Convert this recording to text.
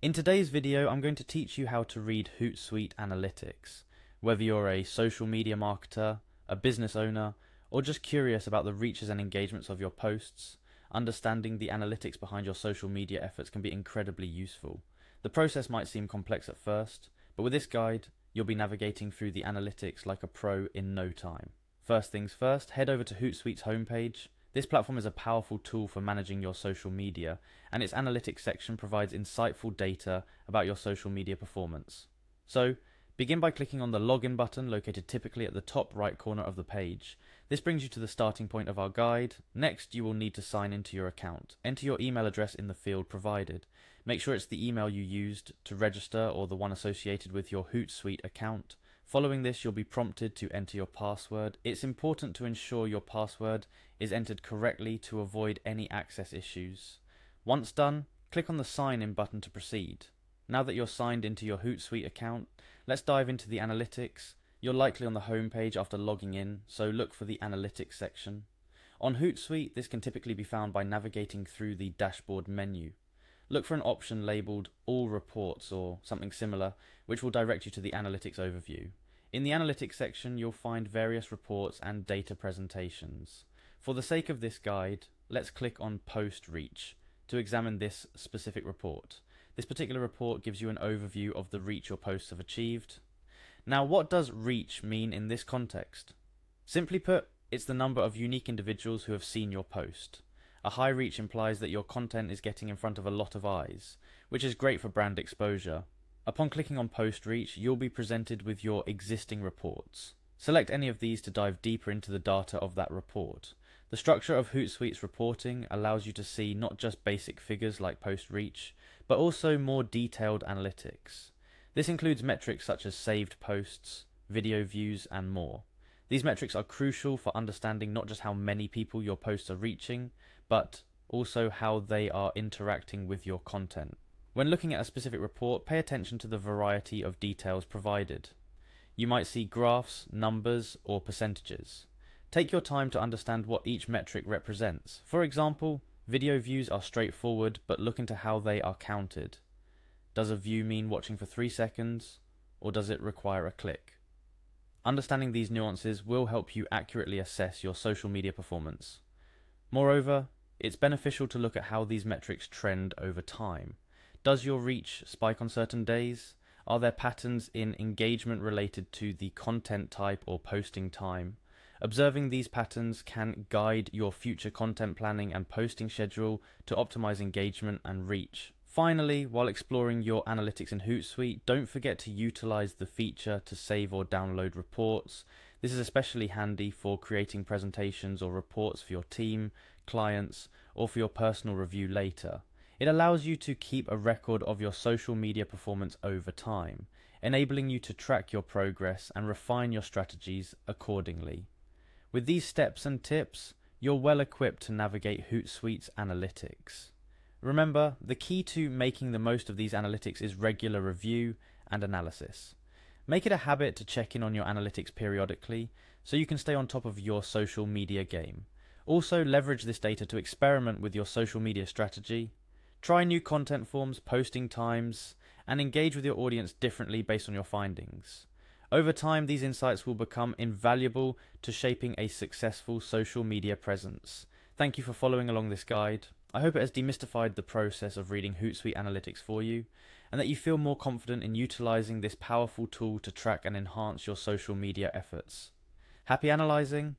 In today's video, I'm going to teach you how to read Hootsuite Analytics. Whether you're a social media marketer, a business owner, or just curious about the reaches and engagements of your posts, understanding the analytics behind your social media efforts can be incredibly useful. The process might seem complex at first, but with this guide, you'll be navigating through the analytics like a pro in no time. First things first, head over to Hootsuite's homepage. This platform is a powerful tool for managing your social media, and its analytics section provides insightful data about your social media performance. So, begin by clicking on the login button located typically at the top right corner of the page. This brings you to the starting point of our guide. Next, you will need to sign into your account. Enter your email address in the field provided. Make sure it's the email you used to register or the one associated with your Hootsuite account. Following this, you'll be prompted to enter your password. It's important to ensure your password is entered correctly to avoid any access issues. Once done, click on the Sign In button to proceed. Now that you're signed into your Hootsuite account, let's dive into the analytics. You're likely on the home page after logging in, so look for the Analytics section. On Hootsuite, this can typically be found by navigating through the dashboard menu. Look for an option labelled All Reports or something similar, which will direct you to the Analytics overview. In the Analytics section, you'll find various reports and data presentations. For the sake of this guide, let's click on Post Reach to examine this specific report. This particular report gives you an overview of the reach your posts have achieved. Now, what does reach mean in this context? Simply put, it's the number of unique individuals who have seen your post. A high reach implies that your content is getting in front of a lot of eyes, which is great for brand exposure. Upon clicking on Post Reach, you'll be presented with your existing reports. Select any of these to dive deeper into the data of that report. The structure of Hootsuite's reporting allows you to see not just basic figures like post reach, but also more detailed analytics. This includes metrics such as saved posts, video views, and more. These metrics are crucial for understanding not just how many people your posts are reaching, but also how they are interacting with your content. When looking at a specific report, pay attention to the variety of details provided. You might see graphs, numbers, or percentages. Take your time to understand what each metric represents. For example, video views are straightforward, but look into how they are counted. Does a view mean watching for 3 seconds, or does it require a click? Understanding these nuances will help you accurately assess your social media performance. Moreover, it's beneficial to look at how these metrics trend over time. Does your reach spike on certain days? Are there patterns in engagement related to the content type or posting time? Observing these patterns can guide your future content planning and posting schedule to optimize engagement and reach. Finally, while exploring your analytics in Hootsuite, don't forget to utilize the feature to save or download reports. This is especially handy for creating presentations or reports for your team, clients, or for your personal review later. It allows you to keep a record of your social media performance over time, enabling you to track your progress and refine your strategies accordingly. With these steps and tips, you're well equipped to navigate Hootsuite's analytics. Remember, the key to making the most of these analytics is regular review and analysis. Make it a habit to check in on your analytics periodically so you can stay on top of your social media game. Also, leverage this data to experiment with your social media strategy. Try new content forms, posting times, and engage with your audience differently based on your findings. Over time, these insights will become invaluable to shaping a successful social media presence. Thank you for following along this guide. I hope it has demystified the process of reading Hootsuite Analytics for you, and that you feel more confident in utilizing this powerful tool to track and enhance your social media efforts. Happy analyzing!